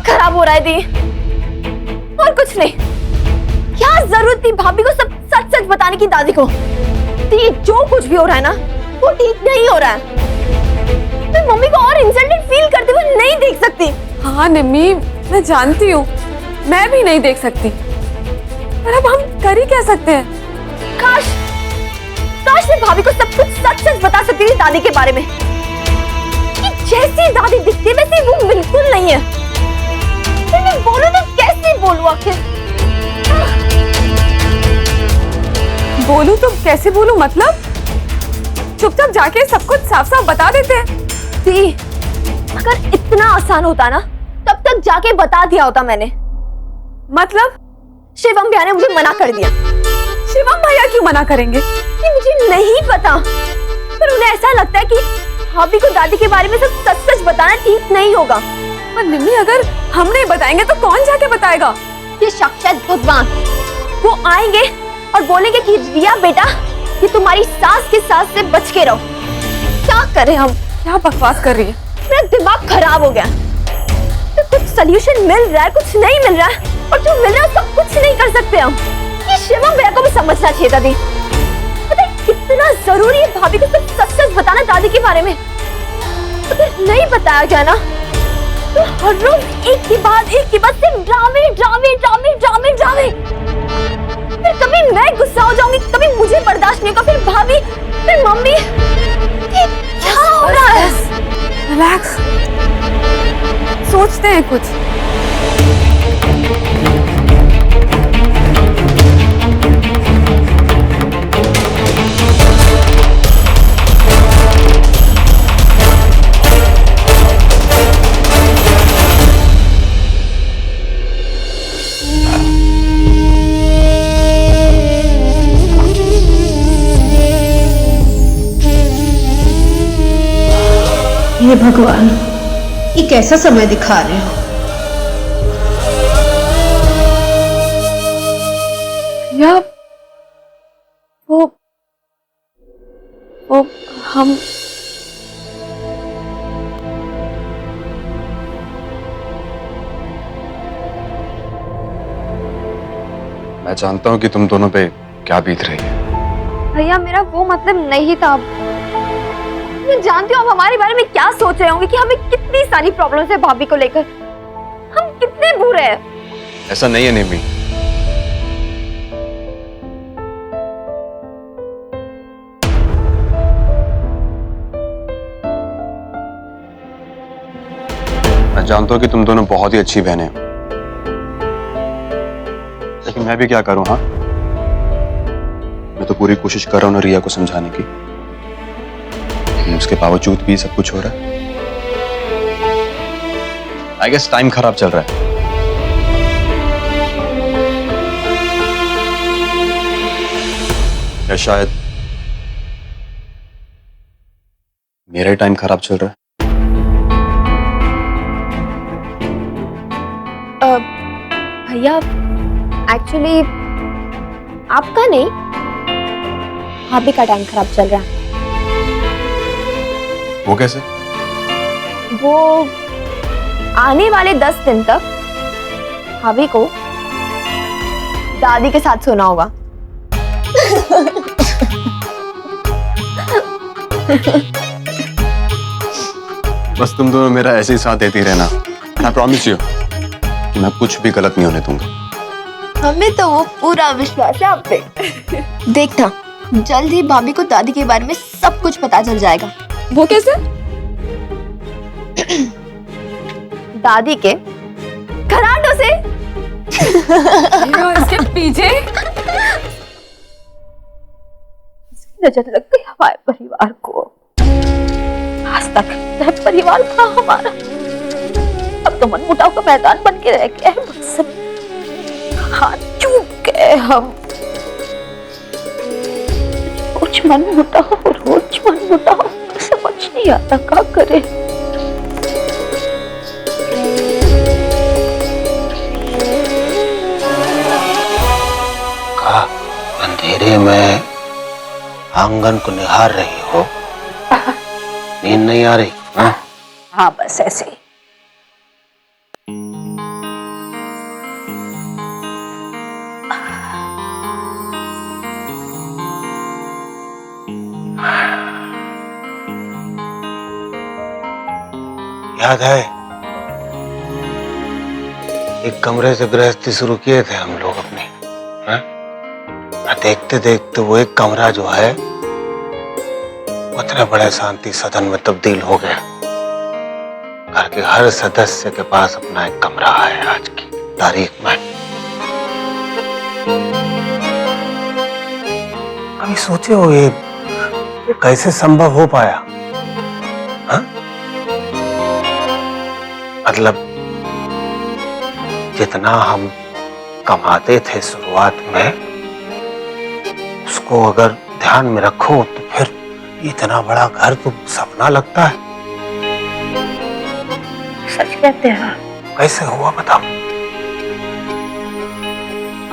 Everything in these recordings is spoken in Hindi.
खराब हो रहा है दी, और कुछ नहीं। क्या जरूरत थी भाभी को सब सच सच बताने की दादी को? दी, जो कुछ भी हो रहा है ना वो ठीक नहीं हो रहा है। मैं मम्मी को और इंसल्टेड फील करते हुए नहीं देख सकती। हाँ निम्मी, मैं जानती हूँ, मैं भी नहीं देख सकती, पर अब हम कर ही क्या सकते हैं? काश मैं भाभी को सब कुछ सच सच बता सकती थी दादी के बारे में। कि जैसी दादी दिखती है वैसी वो बिल्कुल नहीं है। फिर मैं बोलूं तो कैसे बोलूं आखिर? बोलूं तो कैसे बोलूं मतलब? चुपचाप जाके सब कुछ साफ साफ बता देते हैं। दी, अगर इतना आसान होता ना तब तक जाके बता दिया होता मैंने। मतलब शिवम भैया ने मुझे मना कर दिया। शिवम भैया क्यों मना करेंगे? कि मुझे नहीं पता, पर उन्हें ऐसा लगता है कि भाभी को दादी के बारे में सब सच सच बताना ठीक नहीं होगा। पर निम्मी, अगर हम नहीं बताएंगे तो कौन जाके बताएगा? ये साक्षात भगवान, वो आएंगे और बोलेंगे कि रिया बेटा, ये तुम्हारी सास के सास से बच के रहो। क्या करें हम? क्या बकवास कर रही है? मेरा दिमाग खराब हो गया। तो कुछ सलूशन मिल रहा है, कुछ नहीं मिल रहा है, और जो मिल रहा है उसका कुछ नहीं कर सकते हम। ये शिवम भैया को भी समझना चाहिए था दी। पता है कितना जरूरी है भाभी को सब सच सच बताना दादी के बारे में। अगर नहीं बताया गया ना तो हर रोज एक के बाद सिर्फ ड्रामे ड्रामे ड्रामे ड्रामे ड्रामे। फिर कभी मैं गुस्सा हो जाऊंगी, कभी मुझे बर्दाश्त नहीं होगा, फिर भाभी, फिर मम्मी। ये क्या हो रहा है? रिलैक्स, सोचते हैं कुछ। हे भगवान, ये कैसा समय दिखा रहे हो? या वो हम मैं जानता हूँ कि तुम दोनों पे क्या बीत रही है। भैया, मेरा वो मतलब नहीं था। मैं जानती हूँ आप हमारे बारे में क्या सोच रहे होंगे कि हमें कितनी सारी प्रॉब्लम्स है भाभी को लेकर। हम कितने बुरे हैं। ऐसा नहीं है निम्मी। मैं जानता हूँ कि तुम दोनों बहुत ही अच्छी बहनें हो, लेकिन मैं भी क्या करूं? हाँ, मैं तो पूरी कोशिश कर रहा हूं ना रिया को समझाने की, लेकिन उसके बावजूद भी सब कुछ हो रहा है। आई गेस टाइम खराब चल रहा है। या शायद मेरा ही टाइम खराब चल रहा है। भैया, एक्चुअली आपका नहीं, भाभी का टाइम खराब चल रहा है। वो कैसे? वो आने वाले 10 दिन तक भाभी को दादी के साथ सोना होगा। बस तुम दोनों मेरा ऐसे ही साथ देती रहना। I promise you कि मैं कुछ भी गलत नहीं होने दूंगा। हमें तो वो पूरा विश्वास है आप पे। देखना, जल्द ही भाभी को दादी के बारे में सब कुछ पता चल जाएगा। वो कैसे? दादी के घराटों से। इसके पीछे नजर लग गई हमारे परिवार को। आज तक यह परिवार था हमारा, अब तो मनमुटाव का मैदान बन के रह गया है। बस हाथ चूक गए हम। रोज मनमुटाव, समझ नहीं आता क्या करे। अंधेरे में आंगन को निहार रही हो, नींद नहीं आ रही? हाँ हाँ, बस ऐसे ही। याद है एक कमरे से गृहस्थी शुरू किए थे हम लोग अपनी, हैं? देखते देखते वो एक कमरा जो है उतने बड़े शांति सदन में तब्दील हो गया। घर के हर सदस्य के पास अपना एक कमरा है आज की तारीख में। कभी सोचे हो ये कैसे संभव हो पाया? हाँ? मतलब जितना हम कमाते थे शुरुआत में, उसको अगर ध्यान में रखो तो फिर इतना बड़ा घर तो सपना लगता है। सच कहते हैं। कैसे हुआ बताओ?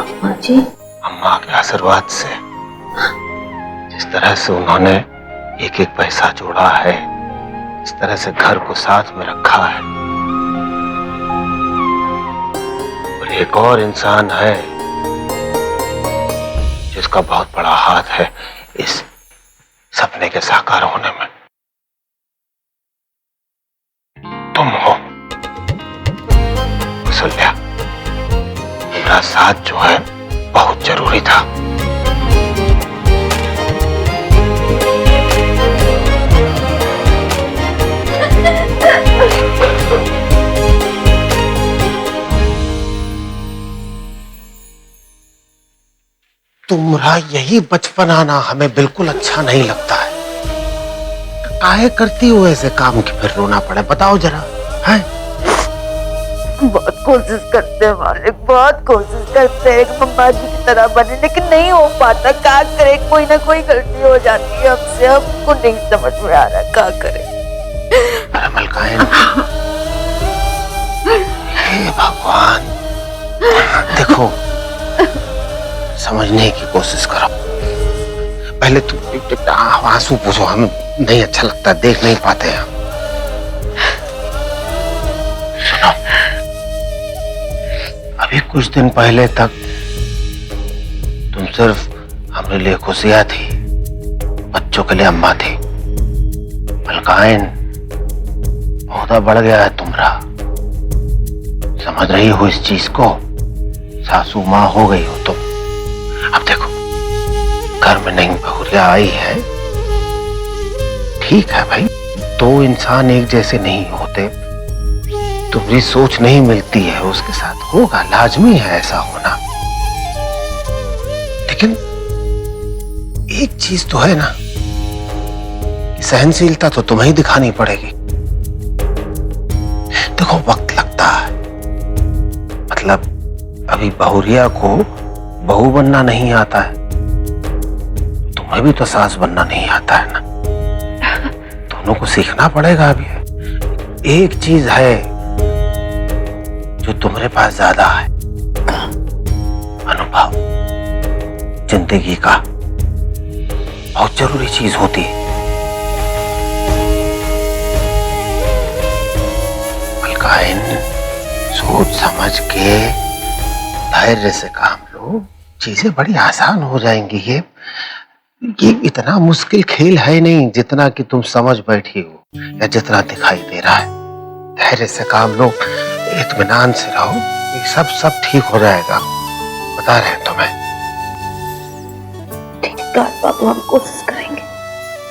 अम्मा जी, अम्मा के आशीर्वाद से, जिस तरह से उन्होंने एक एक पैसा जोड़ा है, इस तरह से घर को साथ में रखा है। और एक और इंसान है जिसका बहुत बड़ा हाथ है इस सपने के साकार होने में। तुम हो कौशल्या। मेरा साथ जो है बहुत जरूरी था। तुम्हारा यही बचपन आना हमें बिल्कुल अच्छा नहीं लगता है। काहे करती हो ऐसे काम कि फिर रोना पड़े? बताओ जरा। है बहुत कोशिश करते हैं मालिक, बहुत कोशिश करते हैं मम्मा जी की तरह बने, लेकिन नहीं हो पाता। क्या करे, कोई ना कोई गलती हो जाती है हमसे, हमको नहीं समझ में आ रहा क्या करे। अरे मलकाइन, हे भगवान, देखो समझने की कोशिश करो। पहले तुम आंसू पूछो, हम नहीं अच्छा लगता, देख नहीं पाते हम। सुनो, अभी कुछ दिन पहले तक तुम सिर्फ हमारे लिए खुशियां थी, बच्चों के लिए अम्मा थी। मलकाइन, ओहदा बढ़ गया है तुम्हारा, समझ रही हो इस चीज को? सासू माँ हो गई हो तुम। अब देखो, घर में नई बहुरिया आई है, ठीक है भाई, दो इंसान एक जैसे नहीं होते, तुम्हारी सोच नहीं मिलती है उसके साथ, होगा, लाजमी है ऐसा होना। लेकिन एक चीज तो है ना, सहनशीलता तो तुम्हें ही दिखानी पड़ेगी। देखो वक्त लगता है, मतलब अभी बहुरिया को बहू बनना नहीं आता है, तुम्हें भी तो सास बनना नहीं आता है ना। दोनों को सीखना पड़ेगा। अभी एक चीज है जो तुम्हारे पास ज्यादा है, अनुभव, जिंदगी का बहुत जरूरी चीज होती है। मलकाइन, सोच समझ के धैर्य से काम लो, चीजें बड़ी आसान हो जाएंगी। ये इतना मुश्किल खेल है नहीं जितना कि तुम समझ बैठी हो या जितना दिखाई दे रहा है। धैर्य से काम लो, इत्मीनान से रहो, ये सब ठीक हो जाएगा, बता रहे हैं तुम्हें। ठीक है बाबू, हम कोशिश करेंगे,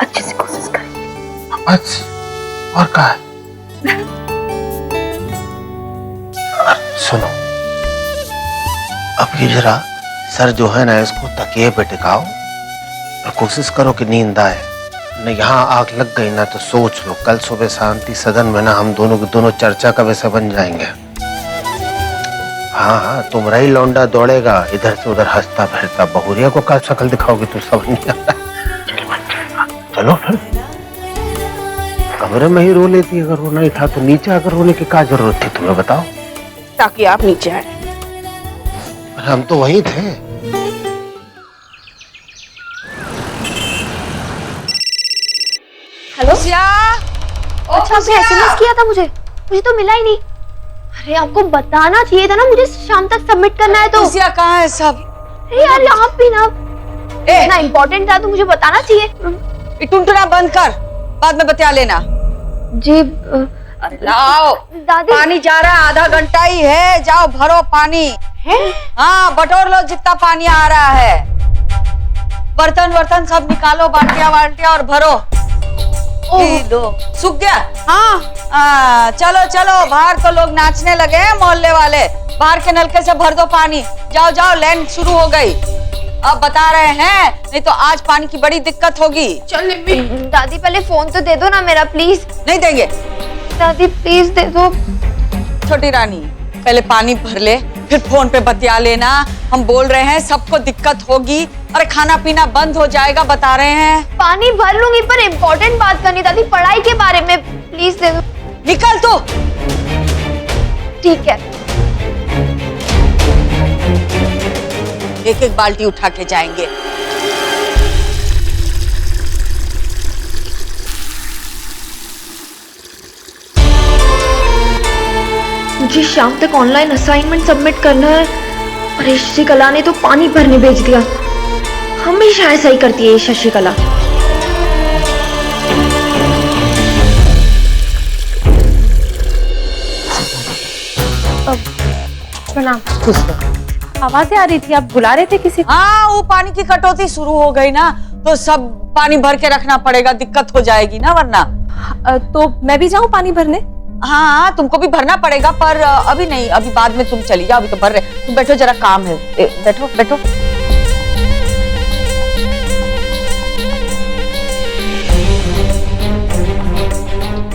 अच्छे से कोशिश करेंगे। बस, और क्या है? सुनो, अब ये जरा सर जो है ना, इसको तकिए पे टिकाओ और कोशिश करो कि नींद आए। न यहाँ आग लग गई ना तो सोच लो, कल सुबह शांति सदन में ना हम दोनों के दोनों चर्चा का विषय बन जाएंगे। हाँ, तुम्हारा ही लौंडा दौड़ेगा इधर से उधर हंसता फिरता। बहुरिया को क्या शक्ल दिखाओगे तुम, समझ नहीं आता। चलो फिर, कमरे में ही रो लेती। अगर रोना ही था तो नीचे आकर रोने की क्या जरूरत थी तुम्हें, बताओ? ताकि आप नीचे आए। हम तो वहीं थे। हेलो, अच्छा आपने एसएमएस किया था मुझे तो मिला ही नहीं। अरे आपको बताना चाहिए था ना, मुझे शाम तक सबमिट करना है। तो कहाँ है सब? अरे यार यहाँ पे ना इतना इम्पोर्टेंट था तो मुझे बताना चाहिए। टुनटुना बंद कर, बाद में बता लेना। जी लाओ दादी पानी जा रहा है, आधा घंटा ही है, जाओ भरो पानी है। हाँ बटोर लो जितना पानी आ रहा है, बर्तन वर्तन सब निकालो, बाल्टिया बाल्टिया और भरो। लो सूख गया। हाँ चलो चलो, बाहर तो लोग नाचने लगे हैं मोहल्ले वाले, बाहर के नलके से भर दो पानी। जाओ जाओ, लाइन शुरू हो गई। अब बता रहे हैं, नहीं तो आज पानी की बड़ी दिक्कत होगी। चल निम्मी। दादी पहले फोन तो दे दो ना मेरा, प्लीज। नहीं देंगे। दादी प्लीज दे दो। छोटी रानी पहले पानी भर ले, फिर फोन पे बतिया लेना। हम बोल रहे हैं सबको दिक्कत होगी, अरे खाना पीना बंद हो जाएगा, बता रहे हैं। पानी भर लूंगी, पर इम्पोर्टेंट बात करनी दादी, पढ़ाई के बारे में, प्लीज दे दो। निकल तू। ठीक है। एक एक बाल्टी उठा के जाएंगे। मुझे शाम तक ऑनलाइन असाइनमेंट सबमिट करना है, और शशिकला ने तो पानी भरने भेज दिया। हमेशा ऐसा ही करती है ये शशिकला। प्रणाम। आवाजें आ रही थी, आप बुला रहे थे किसी को? हाँ वो पानी की कटौती शुरू हो गई ना, तो सब पानी भर के रखना पड़ेगा, दिक्कत हो जाएगी ना वरना। तो मैं भी जाऊं पानी भरने? हाँ तुमको भी भरना पड़ेगा, पर अभी नहीं, अभी बाद में तुम चली जाओ, अभी तो भर रहे। तुम बैठो, जरा काम है। बैठो बैठो।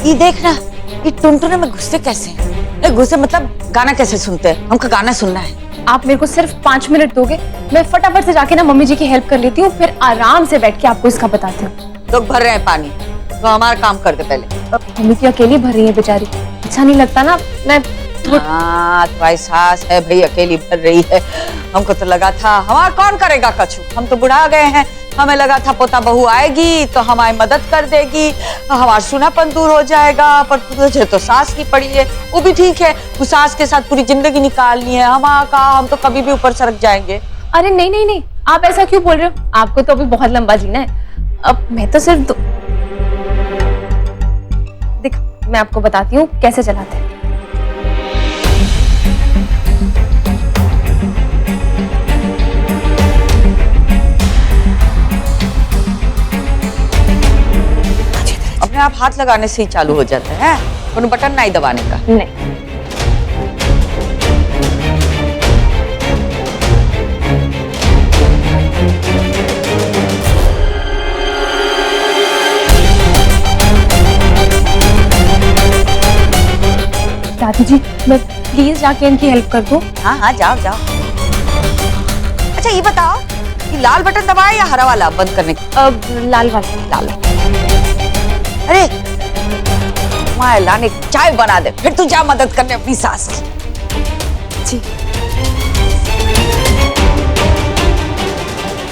ये देखना, ये टुनटुने में घुसते कैसे हैं? घुसते मतलब गाना कैसे सुनते हैं? हमको गाना सुनना है। आप मेरे को सिर्फ 5 मिनट दोगे, मैं फटाफट से जाके ना मम्मी जी की हेल्प कर लेती हूँ, फिर आराम से बैठ के आपको इसका बताती हूँ। लोग भर रहे हैं पानी, तो हमारा काम कर दे पहले। मम्मी की अकेली भर रही है बेचारी, अच्छा नहीं लगता ना। मैं हाँ तुम्हारी सास है भाई, अकेली भर रही है। हमको तो लगा था हमारा कौन करेगा कछु, हम तो बुढ़ा गए हैं। हमें लगा था पोता बहू आएगी तो हमारी मदद कर देगी, हमारा सूनापन दूर हो जाएगा, पर तुझे तो सास की पड़ी है। वो भी ठीक है, उस सास के साथ पूरी जिंदगी निकालनी है, हम तो कभी भी ऊपर सरक जाएंगे। अरे नहीं नहीं नहीं, आप ऐसा क्यों बोल रहे हो? आपको तो अभी बहुत लंबा जीना है। अब मैं तो सिर्फ देख, मैं आपको बताती हूँ कैसे चलाते हैं। अपने आप हाथ लगाने से ही चालू हो जाता है, कोई बटन नहीं दबाने का। नहीं, दादी जी मैं प्लीज जाके इनकी हेल्प कर दूं? हाँ हाँ जाओ जाओ। अच्छा ये बताओ, ये लाल बटन दबाए या हरा वाला बंद करने का? अब लाल वाला। लाल। अरे माया लाने चाय बना दे, फिर तू जा मदद करने अपनी सास की। जी।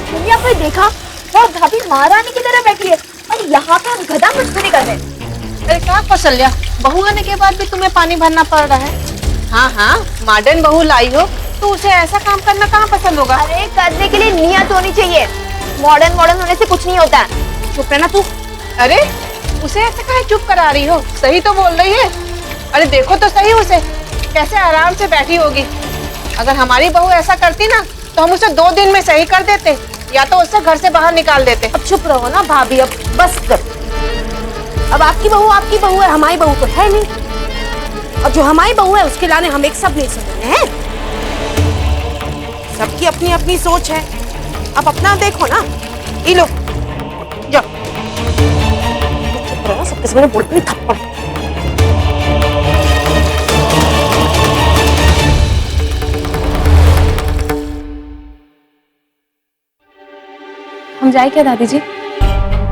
तुमने आपने देखा, वो भाभी महारानी की तरह बैठी है, और यहाँ पे हम गधा मस्ती कर रहे हैं। अरे क्या कौशल्या, बहू आने के बाद भी तुम्हें पानी भरना पड़ रहा है? हाँ हाँ, मॉडर्न बहू लाई हो तो उसे ऐसा काम करना कहाँ पसंद होगा? अरे करने के लिए नियत होनी चाहिए, मॉडर्न होने से कुछ नहीं होता है। चुप रहना तू। अरे उसे ऐसे काहे चुप करा रही हो? सही तो बोल रही है। अरे देखो तो सही उसे, कैसे आराम से बैठी होगी। अगर हमारी बहू ऐसा करती ना तो हम उसे 2 दिन में सही कर देते, या तो उससे घर से बाहर निकाल देते। अब चुप रहो ना भाभी, अब बस कर। अब आपकी बहू है, हमारी बहू तो है नहीं। और जो हमारी बहू है उसके लाने हम एक सब नहीं सकते हैं। सबकी अपनी अपनी सोच है, अब अपना देखो ना। ये लो जाओ, चुप रहो, सबके सामने बोलते थप्पड़। हम जाए क्या दादी जी?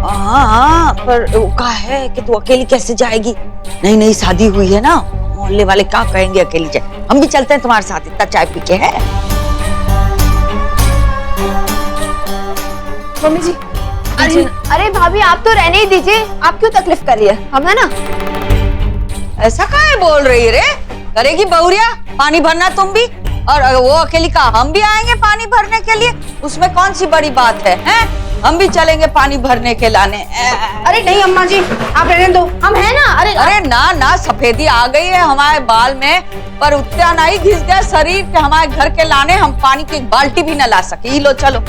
हाँ पर वो कहा है कि तू अकेली कैसे जाएगी? नहीं नहीं शादी हुई है ना, मोहल्ले वाले क्या कहेंगे अकेली जाए। हम भी चलते हैं तुम्हारे साथ, इतना चाय पी के है। मम्मी जी। अरे भाभी आप तो रहने ही दीजिए, आप क्यों तकलीफ कर रही है? हम है ना। ऐसा काहे बोल रही है रे? करेगी बहुरिया पानी भरना तुम भी, और वो अकेली का हम भी आएंगे पानी भरने के लिए, उसमें कौन सी बड़ी बात है? हम भी चलेंगे पानी भरने के लाने। अरे नहीं अम्मा जी, आप रहने दो, हम है ना। अरे अरे ना ना, सफेदी आ गई है हमारे बाल में, पर उतना नहीं घिस गया शरीर के हमारे घर के लाने हम पानी की एक बाल्टी भी न ला सके। लो चलो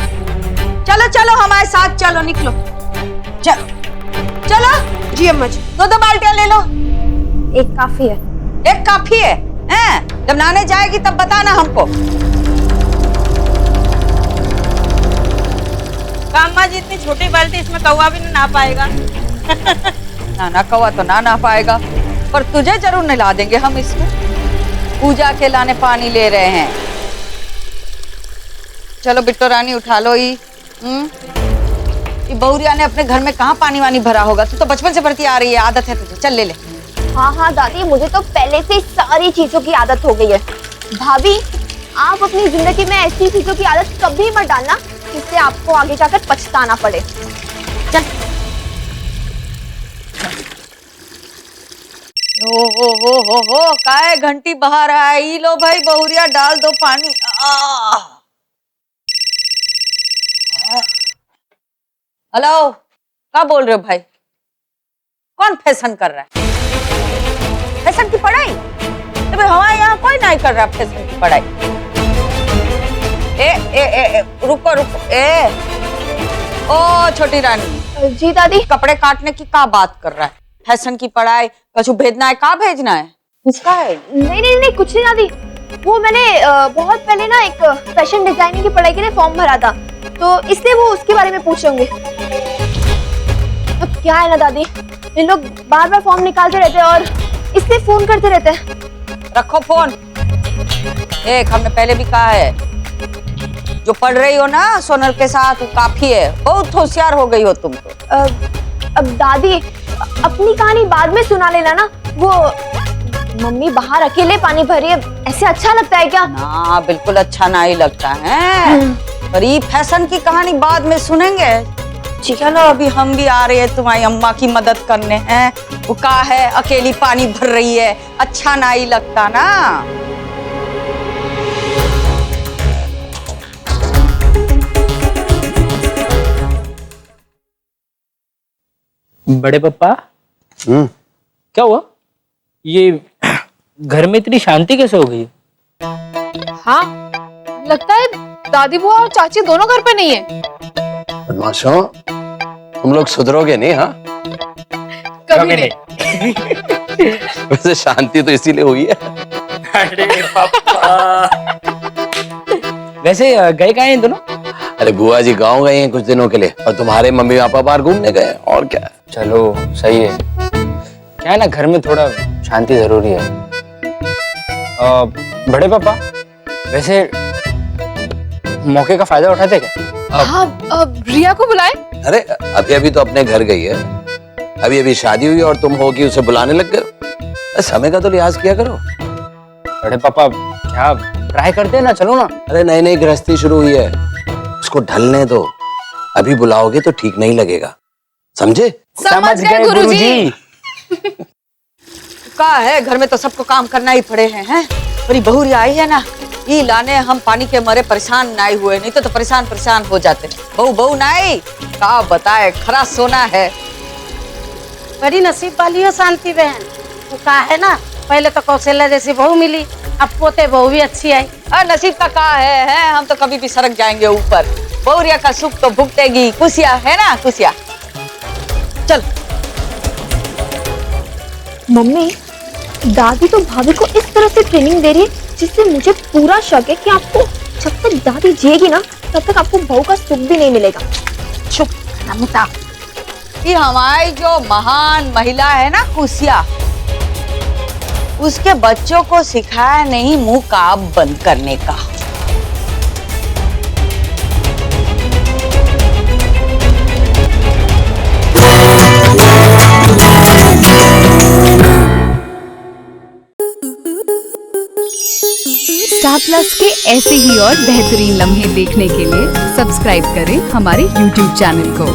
चलो चलो हमारे साथ चलो, निकलो चलो। जी अम्मा जी। दो बाल्टियां ले लो। एक काफी है। एक काफी है, हैं? जब नहाने जाएगी तब बताना हमको। अम्मा जी इतनी छोटी बाल्टी, इसमें कौवा भी ना पाएगा। ना कौवा तो ना पाएगा, पर तुझे जरूर नहला देंगे हम इसमें। पूजा के लाने पानी ले रहे हैं। चलो बिट्टो रानी उठा लो। ये बहुरिया ने अपने घर में कहाँ पानी वानी भरा होगा? तू तो बचपन से भरती आ रही है, आदत है तुझे। चल ले ले। हाँ दादी, मुझे तो पहले से सारी चीजों की आदत हो गई है। भाभी, आप अपनी जिंदगी में ऐसी चीजों की आदत कभी मत डालना जिससे आपको आगे जाकर पछताना पड़े। चल। हो काय घंटी बहा रहा है। ई लो भाई बहुरिया, डाल दो पानी। हेलो, क्या बोल रहे हो भाई? कौन फैशन कर रहा है? फैशन की पढ़ाई? अबे हमारे यहाँ कोई नहीं कर रहा फैशन की पढ़ाई। रुको ओ छोटी रानी। जी दादी। कपड़े काटने की क्या बात कर रहा है? फैशन की पढ़ाई कछु भेजना है? कहाँ भेजना है? किसका है? नहीं कुछ नहीं दादी। वो मैंने बहुत पहले ना एक फैशन डिजाइनिंग की पढ़ाई के लिए फॉर्म भरा था, तो इसलिए वो उसके बारे में पूछ होंगे। अब क्या है ना दादी, इन लोग बार बार फॉर्म निकालते रहते हैं और इसलिए फोन करते रहते हैं। रखो फोन। एक हमने पहले भी कहा है, जो पढ़ रही हो ना सोनल के साथ वो काफी है। बहुत होशियार हो गई हो तुम तो। अब दादी अपनी कहानी बाद में सुना लेना ना। वो मम्मी बाहर अकेले पानी भरी है, ऐसे अच्छा लगता है क्या? ना बिल्कुल अच्छा नहीं लगता है। पर ये फैशन की कहानी बाद में सुनेंगे। चलो अभी हम भी आ रहे हैं तुम्हारी अम्मा की मदद करने हैं। वो कहा है अकेली पानी भर रही है, अच्छा नहीं लगता ना। बड़े पापा, क्या हुआ? ये घर में इतनी शांति कैसे हो गई? हाँ, लगता है दादी बुआ और चाची दोनों घर पे नहीं है। बदमाशों, तुम लोग सुधरोगे नहीं? हाँ, कभी नहीं। वैसे शांति तो इसीलिए हुई है। अरे पापा, वैसे गए कहाँ हैं दोनों? अरे बुआ जी गांव गए हैं कुछ दिनों के लिए, और तुम्हारे मम्मी पापा बाहर घूमने गए हैं, और क्या। चलो सही है। क्या है ना, घर में थोड़ा शांति जरूरी है। बड़े पापा, वैसे मौके का फायदा उठाते क्या? हाँ, रिया को बुलाए। अरे अभी तो अपने घर गई है, अभी शादी हुई और तुम हो कि उसे बुलाने लग गए। समय का तो लिहाज किया करो। बड़े पापा, क्या ट्राई करते हैं ना, चलो ना। अरे नई गृहस्थी शुरू हुई है, उसको ढलने दो। अभी बुलाओगे तो ठीक नहीं लगेगा, समझे? समझ गए गुरुजी। का है, घर में तो सबको काम करना ही पड़े हैं। बड़ी बहुरी आई है ना, ये लाने हम पानी के मारे परेशान नहीं हुए, नहीं तो परेशान हो जाते। बहू नहीं का बताए, खरा सोना है। बड़ी नसीब वाली हो शांति बहन। वो कहा है ना, पहले तो कौशल्या जैसी बहू मिली, अब पोते बहू भी अच्छी आई। नसीब का कहा है, हम तो कभी भी सरक जाएंगे ऊपर। बहुरिया का सुख तो भुगतेगी कुसिया, है ना कुसिया। चल। मम्मी, दादी तो भाभी को इस तरह से ट्रेनिंग दे रही है जिससे मुझे पूरा शक है कि आपको जब तक दादी जिएगी ना तब तक आपको बहू का सुख भी नहीं मिलेगा। चुप नमिता। ये हमारी जो महान महिला है ना कुसिया, उसके बच्चों को सिखाया नहीं मुंह काब बंद करने का। स्टार प्लस के ऐसे ही और बेहतरीन लम्हे देखने के लिए सब्सक्राइब करें हमारे YouTube चैनल को।